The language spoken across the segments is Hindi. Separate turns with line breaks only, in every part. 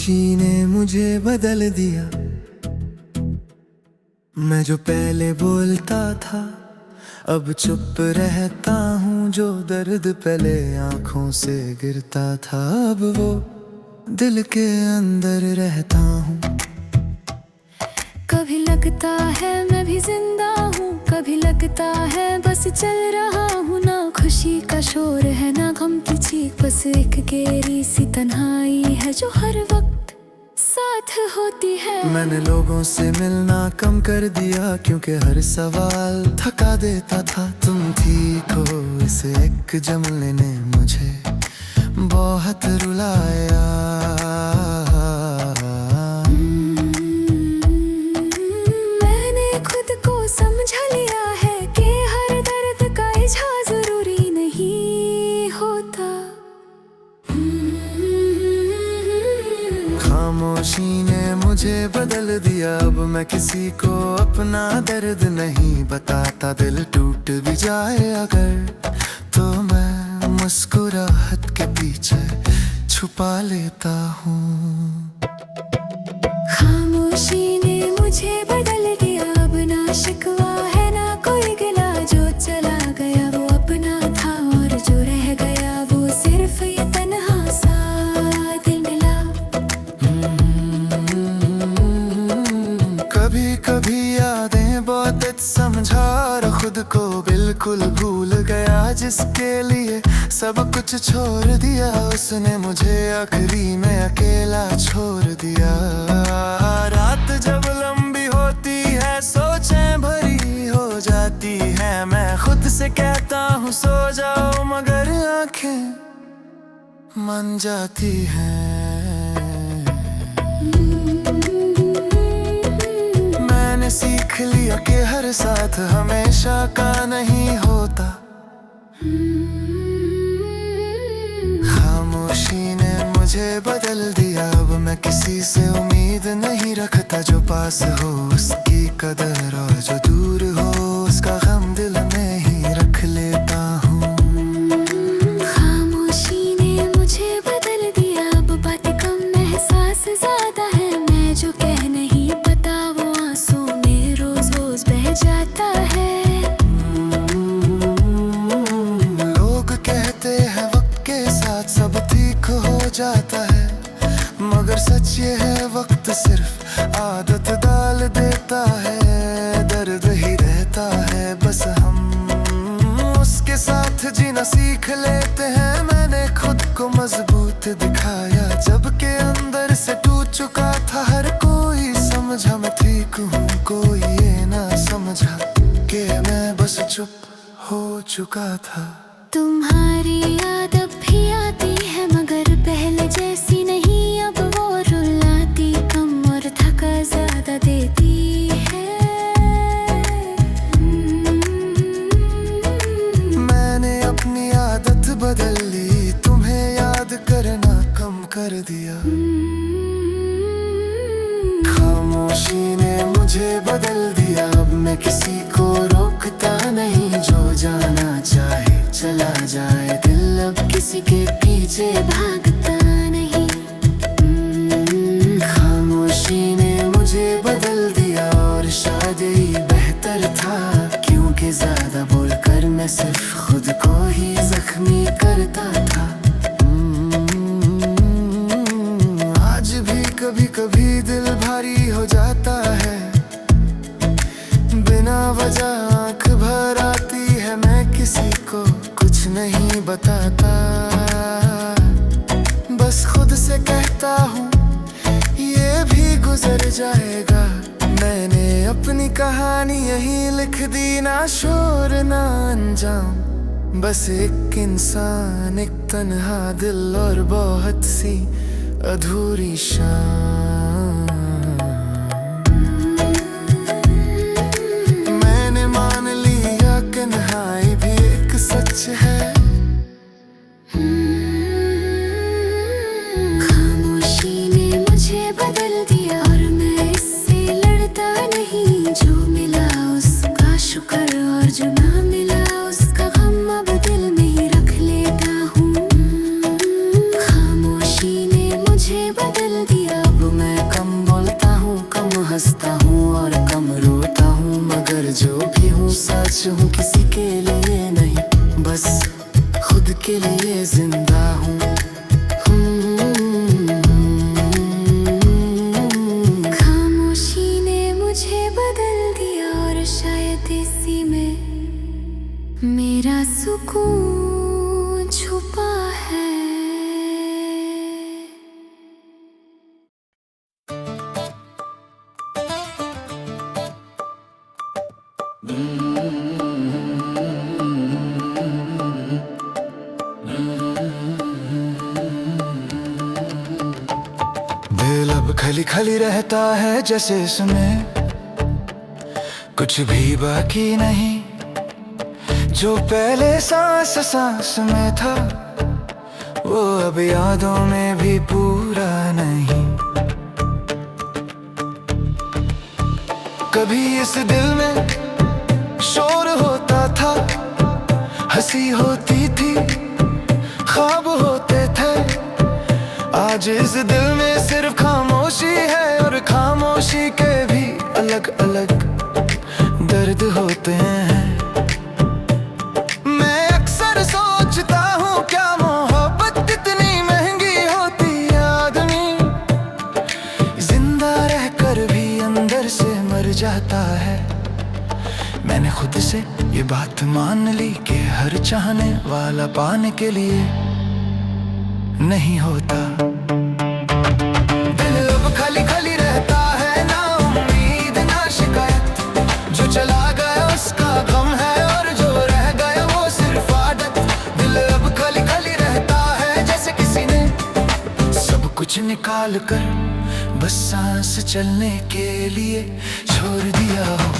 खामोशी ने मुझे बदल दिया। मैं जो पहले बोलता था अब चुप रहता हूँ। जो दर्द पहले आंखों से गिरता था अब वो दिल के अंदर रहता हूँ।
कभी लगता है मैं भी जिंदा हूँ, कभी लगता है बस चल रहा हूँ। ना खुशी का शोर है ना गम की चीख, बस एक गहरी सी तन्हाई है जो हर वक्त साथ होती है।
मैंने लोगों से मिलना कम कर दिया क्योंकि हर सवाल थका देता था। तुम ठीक हो इस एक जुमले ने मुझे बहुत रुलाया।
मैंने खुद को समझा लिया है कि हर दर्द का इजहार जरूरी नहीं होता।
खामोशी ने मुझे बदल दिया। अब मैं किसी को अपना दर्द नहीं बताता। दिल टूट भी जाए अगर तो मैं मुस्कुराहट के पीछे छुपा लेता हूँ।
खामोशी ने मुझे बदल दिया। अब ना शिकवा है ना कोई गिला। जो चला गया वो अपना था और जो रह गया वो सिर्फ ये तन्हा सा दिल मिला।
कभी कभी यादें बहुत समझा और खुद को बिल्कुल भूल गया। जिसके लिए सब कुछ छोड़ दिया उसने मुझे आखिरी में अकेला छोड़ दिया। रात जब लंबी होती है सोचें भरी हो जाती है। मैं खुद से कहता हूँ सो जाओ मगर आंखें मन जाती हैं। मैंने सीख लिया कि हर साथ हमेशा का नहीं होता। खामोशी ने मुझे बदल दिया। अब मैं किसी से उम्मीद नहीं रखता। जो पास हो उसकी कदर और जो दूर हो उसका गम दिल में ही रख लेता हूँ।
खामोशी ने मुझे बदल दिया। अब बातें कम एहसास ज्यादा है। मैं जो कह नहीं पता वो आंसू में रोज रोज बह जाता है।
लोग कहते हैं वक्त के साथ सब ठीक हो जाता है मगर सच ये है वक्त सिर्फ आदत डाल देता है। दर्द ही रहता है बस हम उसके साथ जीना सीख लेते हैं। मैंने खुद को मजबूत दिखाया जबकि अंदर से टूट चुका था। हर कोई समझा मैं ठीक हूँ, कोई ये ना समझा कि मैं बस चुप हो चुका था।
तुम्हारी याद अब भी आती है मगर पहले जैसी नहीं। अब वो रुलाती कम और थका ज्यादा देती है।
मैंने अपनी आदत बदल ली, तुम्हें याद करना कम कर दिया। खामोशी ने मुझे बदल दिया। अब मैं किसी को रोकता नहीं। जो जाना चाहे चला जाए। दिल अब किसी के पीछे भागता नहीं। खामोशी ने मुझे बदल दिया और शायद ही बेहतर था क्योंकि ज्यादा बोलकर मैं सिर्फ खुद को ही जख्मी करता था। आज भी कभी कभी दिल भारी हो जाता है। बिना वजह आंख भर आती है। मैं किसी को कुछ नहीं बताता, बस खुद से कहता हूँ ये भी गुजर जाएगा। मैंने अपनी कहानी यही लिख दी, ना शोर ना अंजाम। बस एक इंसान, एक तन्हा दिल और बहुत सी अधूरी शाम। मैंने मान लिया कि नहाई भी एक सच है।
खामोशी ने मुझे बदल दिया और मैं इससे लड़ता नहीं। जो मिला उसका शुक्र और जो ना मिला उसका गम अब दिल में ही रख लेता हूँ। खामोशी ने मुझे बदल दिया
भी हूँ सच हूँ, किसी के लिए नहीं, बस खुद के लिए जिंदा हूँ।
खामोशी ने मुझे बदल दिया और शायद इसी में मेरा सुकून छुपा है।
दिल अब खाली खाली रहता है, जैसे इसमें कुछ भी बाकी नहीं। जो पहले सांस सांस में था, वो अब यादों में भी पूरा नहीं। कभी इस दिल में शोर होता था, हंसी होती थी, ख्वाब होते थे। आज इस दिल में सिर्फ खामोशी है, और खामोशी के भी अलग अलग दर्द होते हैं। मैं अक्सर सोचता हूँ, क्या मोहब्बत इतनी महंगी होती है। आदमी जिंदा रहकर भी अंदर से मर जाता है। मैंने खुद से ये बात मान ली कि हर चाहने वाला पाने के लिए नहीं होता। दिल अब खाली खाली रहता है, ना उम्मीद ना शिकायत। जो चला गया उसका गम है, और जो रह गया वो सिर्फ आदत। दिल अब खाली खाली रहता है, जैसे किसी ने सब कुछ निकाल कर बस सांस चलने के लिए छोड़ दिया हो।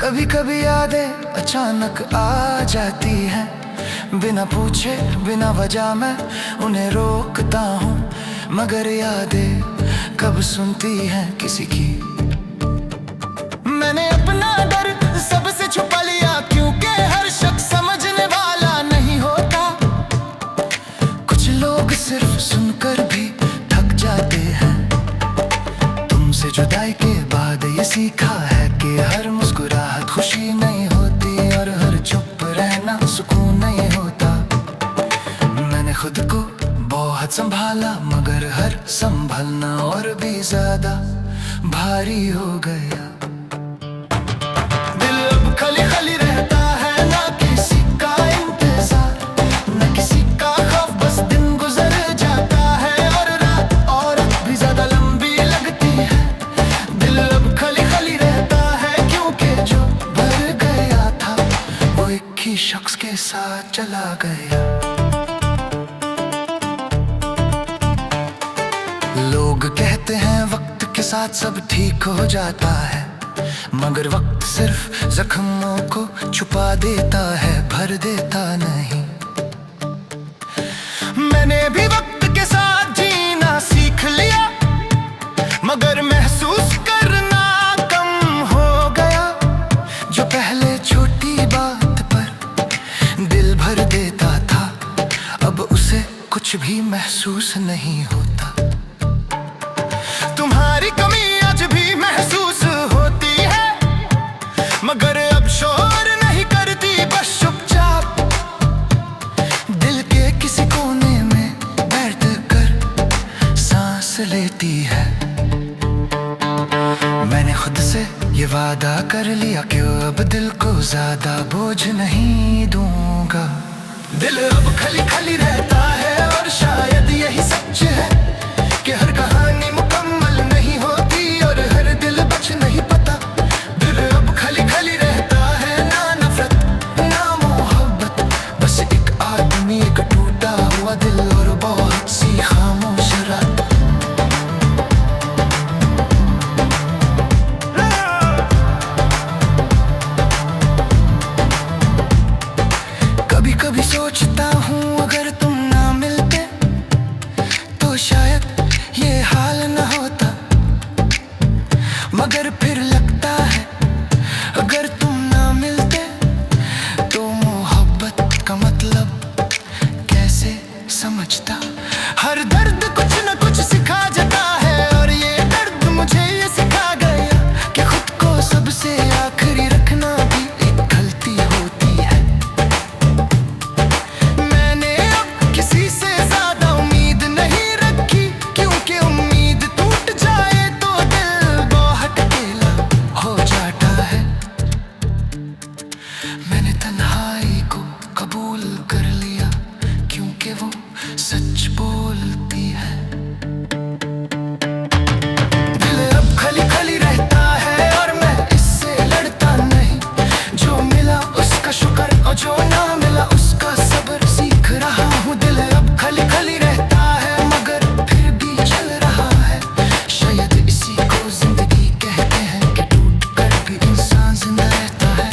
कभी कभी यादें अचानक आ जाती हैं, बिना पूछे बिना वजह मैं उन्हें रोकता हूँ। मगर यादें कब सुनती हैं किसी की। मैंने अपना डर सबसे छुपा लिया, क्योंकि हर शख्स समझने वाला नहीं होता। कुछ लोग सिर्फ सुनकर भी थक जाते हैं। तुमसे जुदाई के बाद ये सीखा है कि हर मुस्कुराहट खुशी नहीं होती, और हर चुप रहना सुकून नहीं होता। मैंने खुद को बहुत संभाला, मगर हर संभलना और भी ज्यादा भारी हो गया। दिल अब खाली खाली रहता है, ना किसी का इंतजार, ना किसी का खौफ। बस दिन गुजर जाता है, और रात और भी ज्यादा लंबी लगती है। दिल अब खाली खाली रहता है, क्योंकि जो भर गया था वो एक ही शख्स के साथ चला गया। लोग कहते हैं वक्त के साथ सब ठीक हो जाता है, मगर वक्त सिर्फ जख्मों को छुपा देता है, भर देता नहीं। मैंने भी वक्त के साथ जीना सीख लिया, मगर महसूस करना कम हो गया। जो पहले छोटी बात पर दिल भर देता था, अब उसे कुछ भी महसूस नहीं होता। तुम्हारी कमी आज भी महसूस होती है, मगर अब शोर नहीं करती, बस चुपचाप दिल के किसी कोने में बैठ कर सांस लेती है। मैंने खुद से ये वादा कर लिया कि अब दिल को ज्यादा बोझ नहीं दूंगा। दिल अब खाली खाली रहता है, और शायद यही सच है कि हर कहानी मुकम्मल नहीं होती, और हर दिल बच नहीं पाता। दिल अब खाली खाली रहता है, ना नफरत ना मोहब्बत, बस एक आदमी, एक टूटा हुआ दिल और बहुत सी खामोश रात। कभी कभी सोचता हूँ, अगर तुम ना समझता। हर दर्द कुछ न कुछ सिखा जाता है, और ये दर्द मुझे ये सिखा गया कि खुद को सबसे आखिरी रखना भी एक गलती होती है। मैंने अब किसी से ज्यादा उम्मीद नहीं रखी, क्योंकि उम्मीद टूट जाए तो दिल बहुत अकेला हो जाता है। मैंने तन्हाई को कबूल कर लिया, क्योंकि वो सच बोलती है। दिल अब खाली खाली रहता है, और मैं इससे लड़ता नहीं। जो मिला उसका शुक्र, और जो ना मिला उसका सब्र सीख रहा हूँ। दिल अब खाली खाली रहता है, मगर फिर भी चल रहा है। शायद इसी को जिंदगी कहते हैं, कि टूट कर भी इंसान जिंदा रहता है।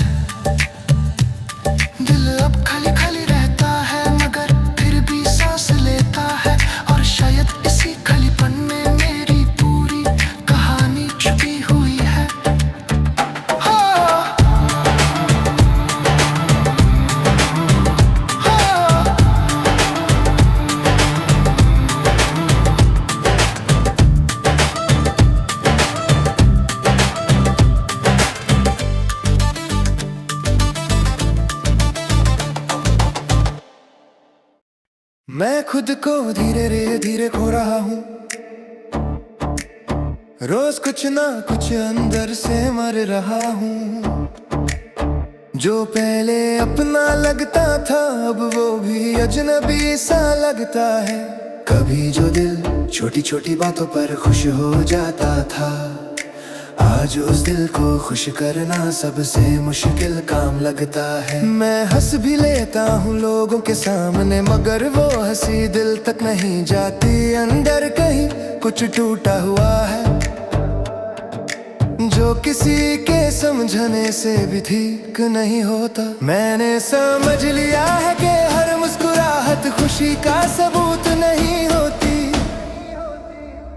दिल अब खाली खाली रहता है, मगर फिर भी सांस लेता है। और शायद इसी खालीपन में मेरी पूरी कहानी छुपी हुई है। हाँ, हाँ। मैं खुद को धीरे धीरे खो रहा हूँ, रोज कुछ ना कुछ अंदर से मर रहा हूँ। जो पहले अपना लगता था, अब वो भी अजनबी सा लगता है। कभी जो दिल छोटी छोटी बातों पर खुश हो जाता था, आज उस दिल को खुश करना सबसे मुश्किल काम लगता है। मैं हंस भी लेता हूँ लोगों के सामने, मगर वो हंसी दिल तक नहीं जाती। अंदर कहीं कुछ टूटा हुआ है, जो किसी के समझने से भी ठीक नहीं होता। मैंने समझ लिया है कि हर मुस्कुराहट खुशी का सबूत नहीं होती।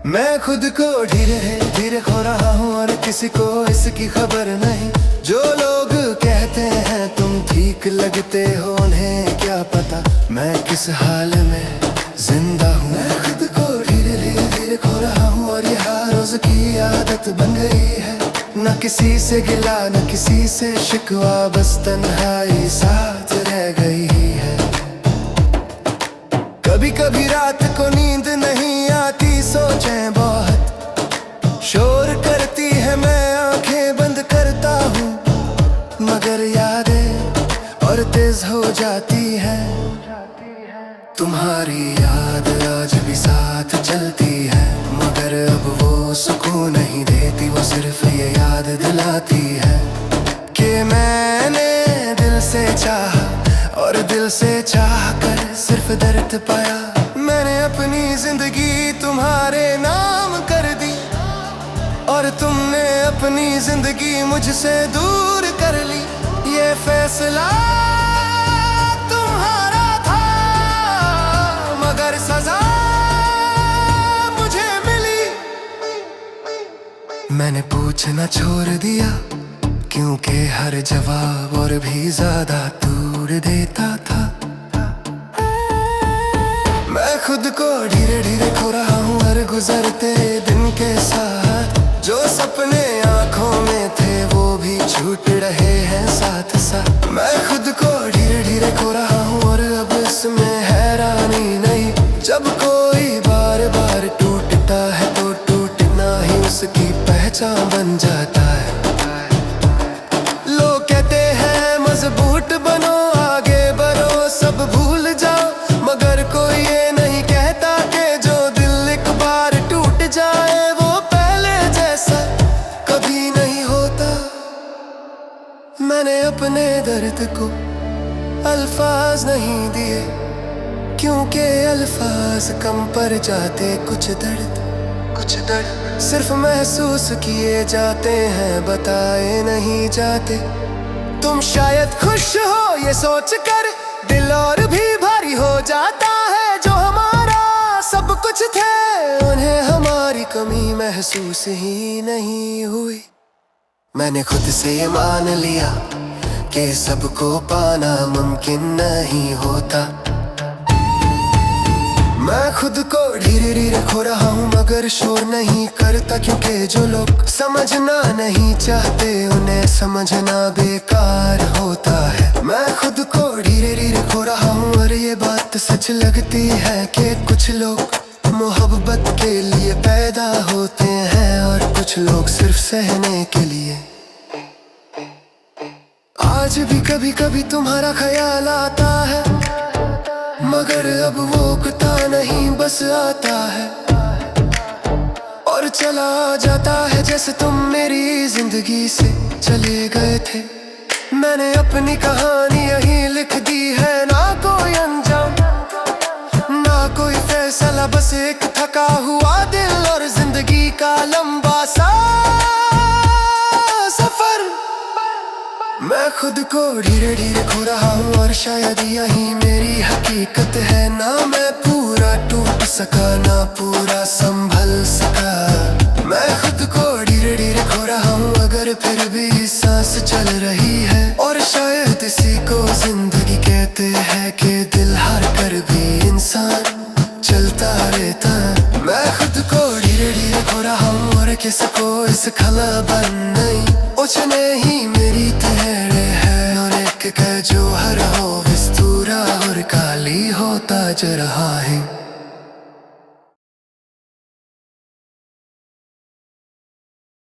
मैं खुद को धीरे धीरे खो रहा हूँ, और किसी को इसकी खबर नहीं। जो लोग कहते हैं तुम ठीक लगते हो, उन्हें क्या पता मैं किस हाल में जिंदा हूँ। मैं खुद को धीरे धीरे खो रहा हूँ, और ये हर रोज की आदत बन गई है। न किसी से गिला, न किसी से शिकवा, बस तन्हाई साथ रह गई है। कभी कभी रात को नींद नहीं आती, सोचें बहुत शोर करती है। मैं आंखें बंद करता हूँ, मगर यादें और तेज हो जाती है। तुम्हारी याद आज भी साथ चलती है, मगर अब वो सुकून नहीं देती। वो सिर्फ ये याद दिलाती है कि मैंने दिल से चाहा, और दिल से चाह कर सिर्फ दर्द पाया। मैंने अपनी जिंदगी तुम्हारे नाम कर दी, और तुमने अपनी जिंदगी मुझसे दूर कर ली। ये फैसला तुम्हारा था, मगर सजा मुझे मिली। मैंने पूछना छोड़ दिया, क्योंकि हर जवाब और भी ज्यादा दूर देता था। मैं खुद को धीरे धीरे खो रहा हूँ, हर गुजरते दिन के साथ। जो सपने आंखों में थे, वो भी छूट रहे हैं साथ साथ। मैं खुद को धीरे धीरे खो रहा हूँ, और अब इसमें हैरानी नहीं। जब कोई बार बार टूटता है, तो टूटना ही उसकी पहचान बन जाता है। लोग कहते हैं मजबूत बनो, आगे बढ़ो, सब भूल जाओ, मगर कोई ये नहीं कहता कि जो दिल एक बार टूट जाए, वो पहले जैसा कभी नहीं होता। मैंने अपने दर्द को अल्फाज नहीं दिए, क्योंकि अल्फाज कम पड़ जाते। कुछ दर्द सिर्फ महसूस किए जाते हैं, बताए नहीं जाते। तुम शायद खुश हो ये सोच कर, दिल और भी भारी हो जाता है। जो हमारा सब कुछ थे, उन्हें हमारी कमी महसूस ही नहीं हुई। मैंने खुद से ये मान लिया कि सबको पाना मुमकिन नहीं होता। खुद को धीरे धीरे खो रहा हूँ, मगर शोर नहीं करता, क्योंकि जो लोग समझना नहीं चाहते उन्हें समझना बेकार होता है। मैं खुद को धीरे धीरे खो रहा हूँ, और ये बात सच लगती है कि कुछ लोग मोहब्बत के लिए पैदा होते हैं और कुछ लोग सिर्फ सहने के लिए। आज भी कभी कभी तुम्हारा ख्याल आता है, मगर अब वो कुत्ता नहीं बस आता है और चला जाता है, जैसे तुम मेरी जिंदगी से चले गए थे। मैंने अपनी कहानी यहीं लिख दी है, ना कोई अंजाम ना कोई फैसला, बस एक थका हुआ दिल और जिंदगी का लंबा सा सफर। मैं खुद को धीरे धीरे खो रहा हूँ, और शायद यही मेरी हकीकत है। ना मैं पूरा टूट सका, ना पूरा संभल सका। मैं खुद को धीरे धीरे खो रहा हूँ, अगर फिर भी सांस चल रही है। और शायद इसी को जिंदगी कहते हैं कि दिल हार कर भी इंसान चलता रहता है। मैं खुद को धीरे धीरे खो रहा हूँ, और किसको इस खलाबन नहीं उछने ही मेरी तेरे है। और एक का जो हर हो विस्तूरा और काली होता जा रहा है।